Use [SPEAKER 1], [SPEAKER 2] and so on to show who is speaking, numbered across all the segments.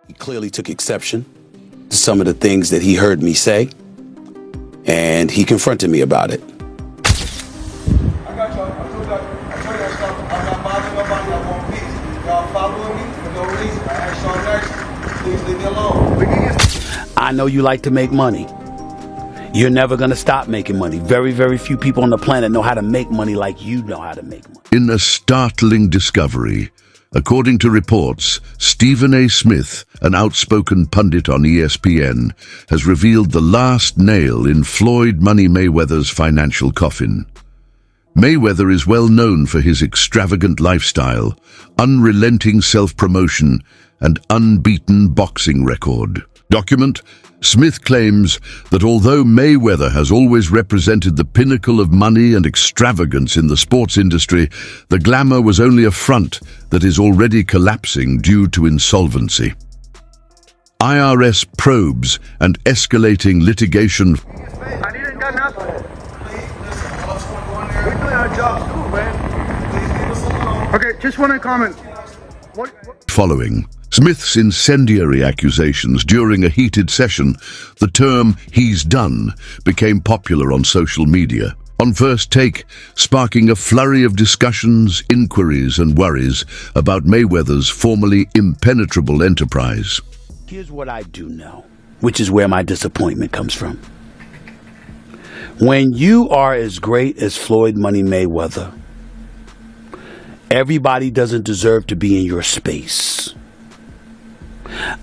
[SPEAKER 1] He clearly took exception to some of the things that he heard me say, and he confronted me about it.
[SPEAKER 2] I got y'all. I told y'all stuff. I'm not bothering nobody. I want peace. Y'all following me for no reason. I asked y'all next. Please leave me alone.
[SPEAKER 1] I know you like to make money. You're never going to stop making money. Very, very few people on the planet know how to make money like you know how to make money.
[SPEAKER 3] In a startling discovery, according to reports, Stephen A. Smith, an outspoken pundit on ESPN, has revealed the last nail in Floyd "Money" Mayweather's financial coffin. Mayweather is well known for his extravagant lifestyle, unrelenting self-promotion, and unbeaten boxing record. Document: Smith claims that although Mayweather has always represented the pinnacle of money and extravagance in the sports industry, the glamour was only a front that is already collapsing due to insolvency. IRS probes and escalating litigation.
[SPEAKER 2] I didn't got nothing. Please, listen, I just want to go in there. We're doing our jobs too, man. Please leave us alone. Okay, just want to comment.
[SPEAKER 3] Following Smith's incendiary accusations during a heated session, the term "he's done" became popular on social media. On First Take, sparking a flurry of discussions, inquiries, and worries about Mayweather's formerly impenetrable enterprise.
[SPEAKER 1] Here's what I do know, which is where my disappointment comes from. When you are as great as Floyd "Money" Mayweather, everybody doesn't deserve to be in your space.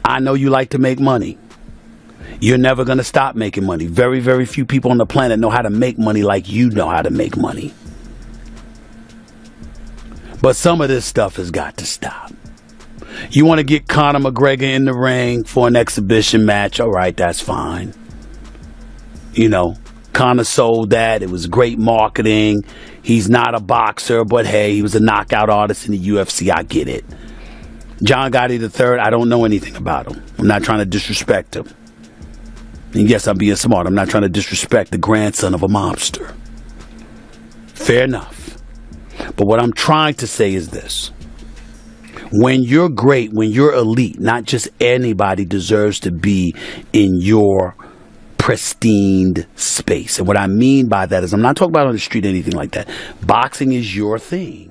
[SPEAKER 1] I know you like to make money. You're never going to stop making money. Very, very few people on the planet know how to make money like you know how to make money. But some of this stuff has got to stop. You want to get Conor McGregor in the ring for an exhibition match? All right, that's fine. You know, Conor sold that. It was great marketing. He's not a boxer, but hey, he was a knockout artist in the UFC. I get it. John Gotti III, I don't know anything about him. I'm not trying to disrespect him. And yes, I'm being smart. I'm not trying to disrespect the grandson of a mobster. Fair enough. But what I'm trying to say is this. When you're great, when you're elite, not just anybody deserves to be in your pristine space. And what I mean by that is I'm not talking about on the street, anything like that. Boxing is your thing.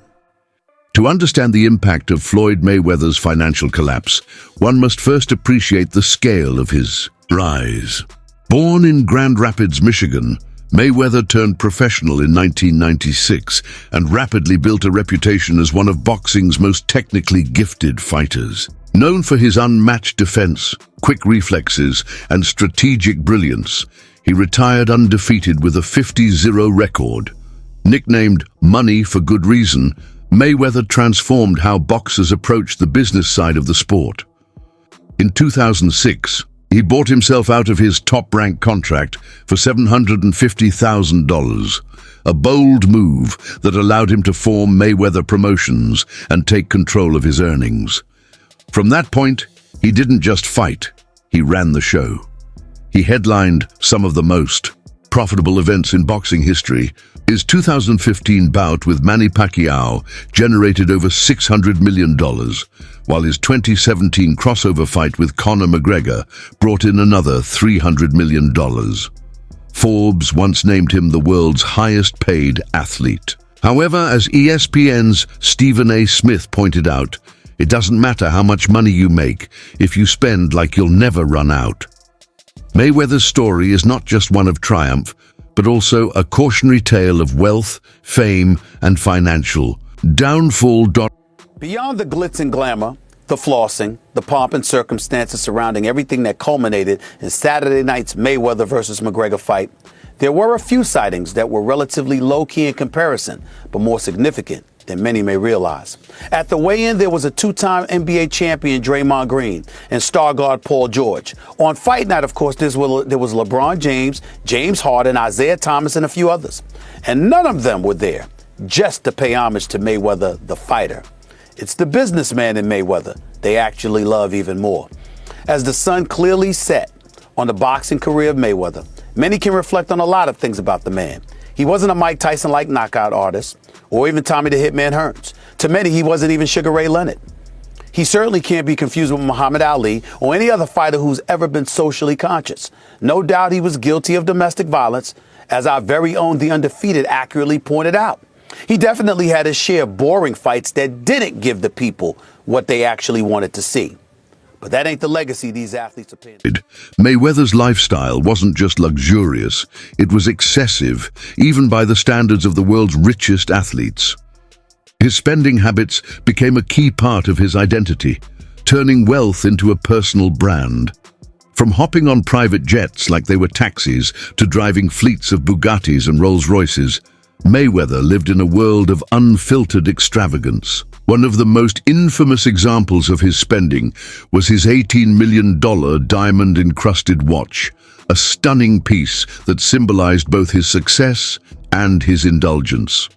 [SPEAKER 3] To understand the impact of Floyd Mayweather's financial collapse, one must first appreciate the scale of his rise. Born in Grand Rapids, Michigan, Mayweather turned professional in 1996 and rapidly built a reputation as one of boxing's most technically gifted fighters. Known for his unmatched defense, quick reflexes, and strategic brilliance, he retired undefeated with a 50-0 record. Nicknamed "Money" for good reason, Mayweather transformed how boxers approach the business side of the sport. In 2006, he bought himself out of his top-ranked contract for $750,000, a bold move that allowed him to form Mayweather Promotions and take control of his earnings. From that point, he didn't just fight, he ran the show. He headlined some of the most profitable events in boxing history. His 2015 bout with Manny Pacquiao generated over $600 million, while his 2017 crossover fight with Conor McGregor brought in another $300 million. Forbes once named him the world's highest-paid athlete. However, as ESPN's Stephen A. Smith pointed out, it doesn't matter how much money you make if you spend like you'll never run out. Mayweather's story is not just one of triumph, but also a cautionary tale of wealth, fame, and financial downfall.
[SPEAKER 1] Beyond the glitz and glamour, the flossing, the pomp and circumstances surrounding everything that culminated in Saturday night's Mayweather versus McGregor fight, there were a few sightings that were relatively low-key in comparison, but more significant than many may realize. At the weigh-in, there was a two-time NBA champion, Draymond Green, and star guard Paul George. On fight night, of course, there was LeBron James, James Harden, Isaiah Thomas, and a few others. And none of them were there just to pay homage to Mayweather, the fighter. It's the businessman in Mayweather they actually love even more. As the sun clearly set on the boxing career of Mayweather, many can reflect on a lot of things about the man. He wasn't a Mike Tyson-like knockout artist, or even Tommy the Hitman Hearns. To many, he wasn't even Sugar Ray Leonard. He certainly can't be confused with Muhammad Ali or any other fighter who's ever been socially conscious. No doubt he was guilty of domestic violence, as our very own The Undefeated accurately pointed out. He definitely had his share of boring fights that didn't give the people what they actually wanted to see. But that ain't the legacy these athletes are paying.
[SPEAKER 3] Mayweather's lifestyle wasn't just luxurious, it was excessive, even by the standards of the world's richest athletes. His spending habits became a key part of his identity, turning wealth into a personal brand. From hopping on private jets like they were taxis to driving fleets of Bugattis and Rolls-Royces, Mayweather lived in a world of unfiltered extravagance. One of the most infamous examples of his spending was his $18 million diamond-encrusted watch, a stunning piece that symbolized both his success and his indulgence.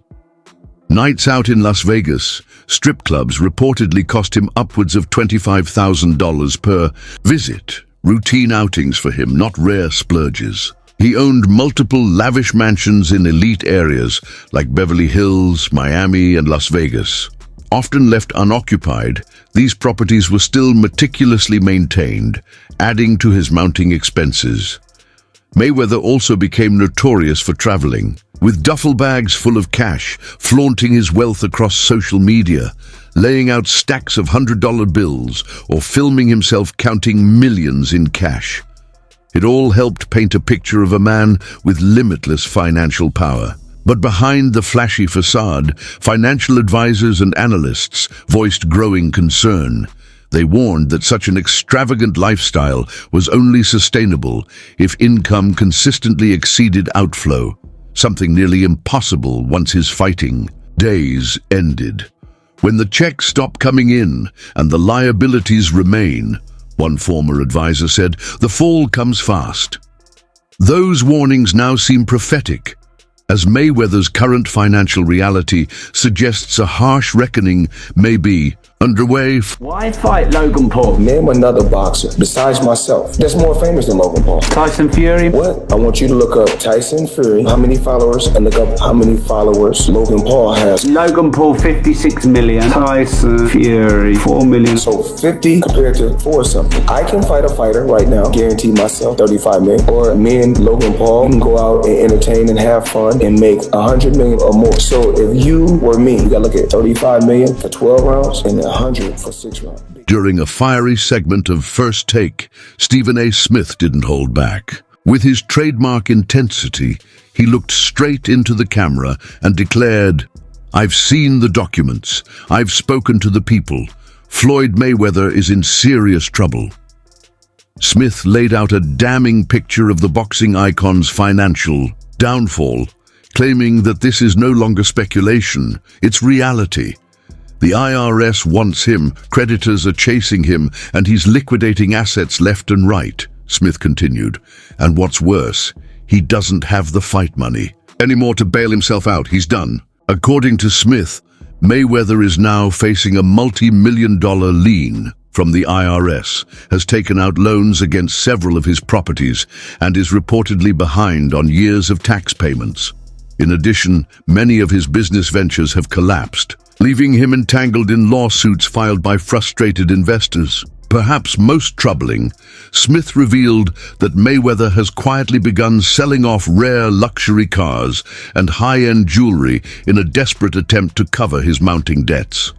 [SPEAKER 3] Nights out in Las Vegas, strip clubs reportedly cost him upwards of $25,000 per visit. Routine outings for him, not rare splurges. He owned multiple lavish mansions in elite areas like Beverly Hills, Miami, and Las Vegas. Often left unoccupied, these properties were still meticulously maintained, adding to his mounting expenses. Mayweather also became notorious for traveling, with duffel bags full of cash, flaunting his wealth across social media, laying out stacks of $100 bills, or filming himself counting millions in cash. It all helped paint a picture of a man with limitless financial power. But behind the flashy facade, financial advisors and analysts voiced growing concern. They warned that such an extravagant lifestyle was only sustainable if income consistently exceeded outflow, something nearly impossible once his fighting days ended. When the checks stop coming in and the liabilities remain, one former advisor said, the fall comes fast. Those warnings now seem prophetic, as Mayweather's current financial reality suggests a harsh reckoning may be underway.
[SPEAKER 4] Why fight Logan Paul?
[SPEAKER 2] Name another boxer besides myself that's more famous than Logan Paul.
[SPEAKER 4] Tyson Fury?
[SPEAKER 2] What? I want you to look up Tyson Fury, how many followers, and look up how many followers Logan Paul has.
[SPEAKER 4] Logan Paul, 56 million. Tyson Fury, 4 million.
[SPEAKER 2] So 50 compared to 4 something. I can fight a fighter right now, guarantee myself 35 million. Or me and Logan Paul can go out and entertain and have fun and make 100 million or more. So if you were me, you gotta look at 35 million for 12 rounds and 100 for 6 rounds.
[SPEAKER 3] During a fiery segment of First Take, Stephen A. Smith didn't hold back. With his trademark intensity, he looked straight into the camera and declared, "I've seen the documents. I've spoken to the people. Floyd Mayweather is in serious trouble." Smith laid out a damning picture of the boxing icon's financial downfall, claiming that this is no longer speculation, it's reality. The IRS wants him, creditors are chasing him, and he's liquidating assets left and right, Smith continued. And what's worse, he doesn't have the fight money anymore to bail himself out. He's done. According to Smith, Mayweather is now facing a multi-million-dollar lien from the IRS, has taken out loans against several of his properties, and is reportedly behind on years of tax payments. In addition, many of his business ventures have collapsed, leaving him entangled in lawsuits filed by frustrated investors. Perhaps most troubling, Smith revealed that Mayweather has quietly begun selling off rare luxury cars and high-end jewelry in a desperate attempt to cover his mounting debts.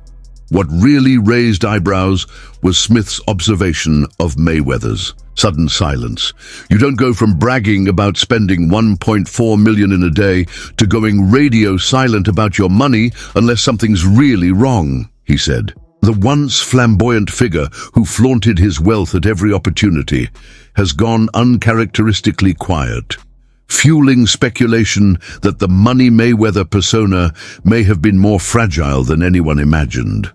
[SPEAKER 3] What really raised eyebrows was Smith's observation of Mayweather's sudden silence. You don't go from bragging about spending $1.4 million in a day to going radio silent about your money unless something's really wrong, he said. The once flamboyant figure who flaunted his wealth at every opportunity has gone uncharacteristically quiet, fueling speculation that the Money Mayweather persona may have been more fragile than anyone imagined.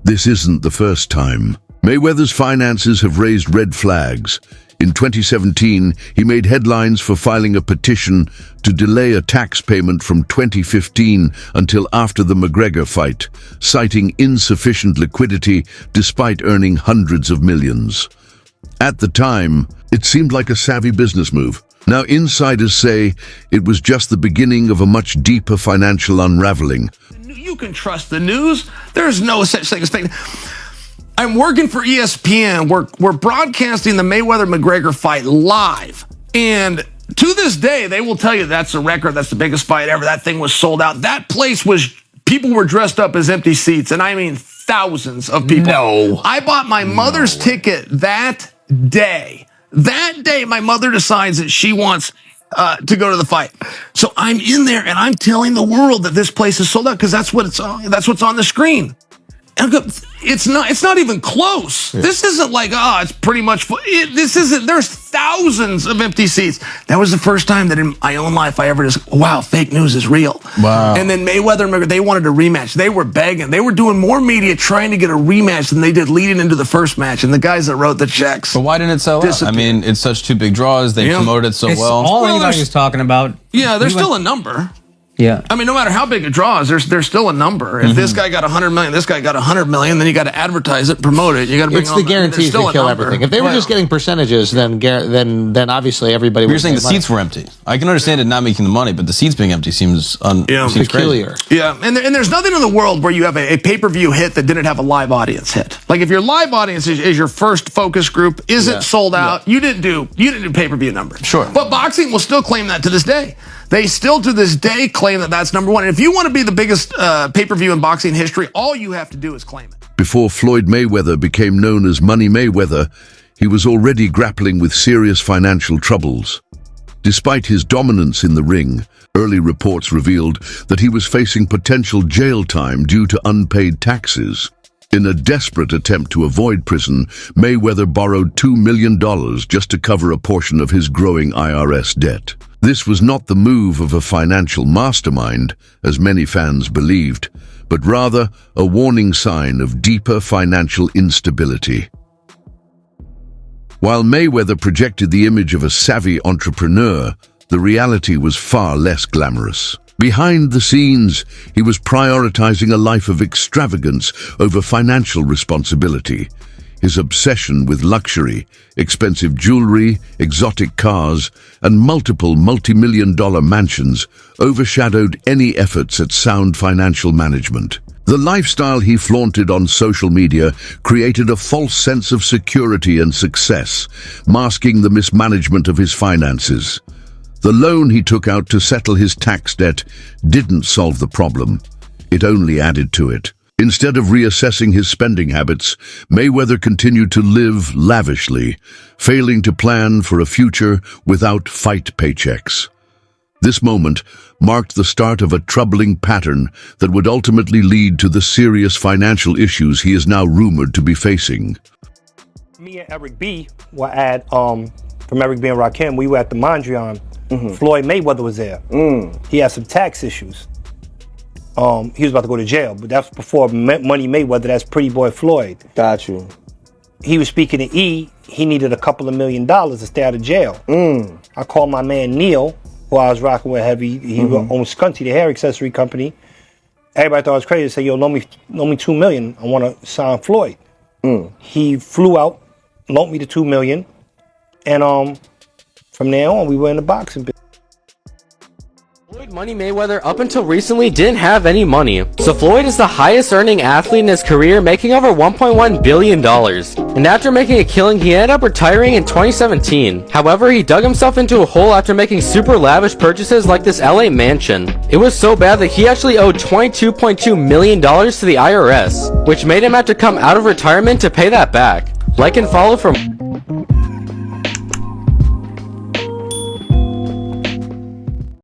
[SPEAKER 3] This isn't the first time. Mayweather's finances have raised red flags. In 2017, he made headlines for filing a petition to delay a tax payment from 2015 until after the McGregor fight, citing insufficient liquidity despite earning hundreds of millions. At the time, it seemed like a savvy business move. Now, insiders say it was just the beginning of a much deeper financial unraveling.
[SPEAKER 5] You can trust the news. There's no such thing as fake. I'm working for ESPN. We're broadcasting the Mayweather-McGregor fight live. And to this day, they will tell you that's a record. That's the biggest fight ever. That thing was sold out. That place was, people were dressed up as empty seats. And I mean thousands of people.
[SPEAKER 1] No.
[SPEAKER 5] I bought my mother's ticket that day. That day, my mother decides that she wants to go to the fight. So I'm in there and I'm telling the world that this place is sold out because that's what's on the screen. And I go, it's not even close. Yeah. This isn't like, it's pretty much this isn't, there's thousands of empty seats. That was the first time that in my own life I ever just, wow, fake news is real.
[SPEAKER 1] Wow.
[SPEAKER 5] And then Mayweather, they wanted a rematch. They were begging. They were doing more media trying to get a rematch than they did leading into the first match. And the guys that wrote the checks.
[SPEAKER 6] But why didn't it sell out? I mean, it's such two big draws. They promoted it so well.
[SPEAKER 7] All anybody was talking about.
[SPEAKER 5] Yeah, there's still a number.
[SPEAKER 7] Yeah.
[SPEAKER 5] I mean, no matter how big a draw is, there's still a number. If this guy got 100 million, this guy got 100 million, then you got to advertise it, promote it. You got to bring
[SPEAKER 8] it's the guarantees that kill everything. If they were just getting percentages, then obviously everybody would.
[SPEAKER 6] You're saying the seats were empty. I can understand it not making the money, but the seats being empty seems
[SPEAKER 8] peculiar.
[SPEAKER 6] Crazy.
[SPEAKER 5] Yeah, and there's nothing in the world where you have a pay-per-view hit that didn't have a live audience hit. Like if your live audience is your first focus group, isn't sold out, you didn't do pay-per-view numbers.
[SPEAKER 6] Sure.
[SPEAKER 5] But boxing will still claim that to this day. They still to this day claim that that's number one. And if you want to be the biggest pay-per-view in boxing history, all you have to do is claim it.
[SPEAKER 3] Before Floyd Mayweather became known as Money Mayweather, he was already grappling with serious financial troubles. Despite his dominance in the ring, early reports revealed that he was facing potential jail time due to unpaid taxes. In a desperate attempt to avoid prison, Mayweather borrowed $2 million just to cover a portion of his growing IRS debt. This was not the move of a financial mastermind, as many fans believed, but rather a warning sign of deeper financial instability. While Mayweather projected the image of a savvy entrepreneur, the reality was far less glamorous. Behind the scenes, he was prioritizing a life of extravagance over financial responsibility. His obsession with luxury, expensive jewelry, exotic cars, and multiple multi-million-dollar mansions overshadowed any efforts at sound financial management. The lifestyle he flaunted on social media created a false sense of security and success, masking the mismanagement of his finances. The loan he took out to settle his tax debt didn't solve the problem. It only added to it. Instead of reassessing his spending habits, Mayweather continued to live lavishly, failing to plan for a future without fight paychecks. This moment marked the start of a troubling pattern that would ultimately lead to the serious financial issues he is now rumored to be facing.
[SPEAKER 9] Me and Eric B were at, from Eric B and Rakim, we were at the Mondrian. Floyd Mayweather was there. He had some tax issues. He was about to go to jail, but that's before Money Mayweather. That's Pretty Boy Floyd.
[SPEAKER 2] Got you.
[SPEAKER 9] He was speaking to E. He needed a couple of $1 million to stay out of jail. I called my man Neil, who I was rocking with heavy. He owns Scunty, the hair accessory company. Everybody thought I was crazy. Say, yo, loan me $2 million. I want to sign Floyd. He flew out, loaned me the $2 million, and from there on, we were in the boxing business.
[SPEAKER 10] Floyd Money Mayweather up until recently didn't have any money, so Floyd is the highest earning athlete in his career, making over $1.1 billion. And after making a killing, he ended up retiring in 2017. However, he dug himself into a hole after making super lavish purchases like this LA mansion. It was so bad that he actually owed $22.2 million to the IRS, which made him have to come out of retirement to pay that back. Like and follow for